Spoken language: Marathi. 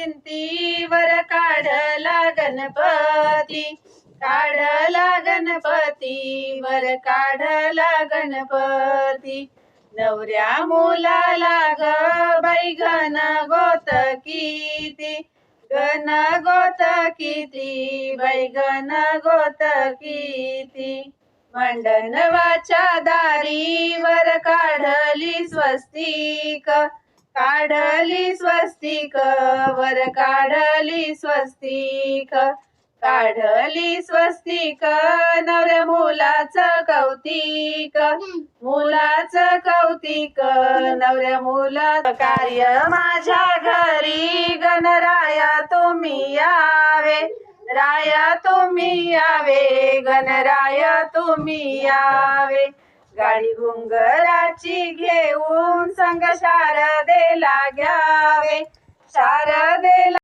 भिंतीवर काढला गणपती, काढला गणपती, वर काढला गणपती. नवऱ्या मुलाला ग बाई गण गोत किती, गण गोत किती, बाई गण गोत किती. मंडनवाच्या दारीवर काढली स्वस्तिक, काढली स्वस्तिक, वर काढली स्वस्तिक, काढली स्वस्तिक. नवऱ्या मुलाचं कौतिक, मुलाचं कौतिक, नवऱ्या मुलाचं. कार्य माझ्या घरी गणराया तुम्ही यावे, राया तुम्ही यावे, गणराया तुम्ही यावे. गाडी घुंगराची घेऊन संग शारदेला घ्यावे, शारदे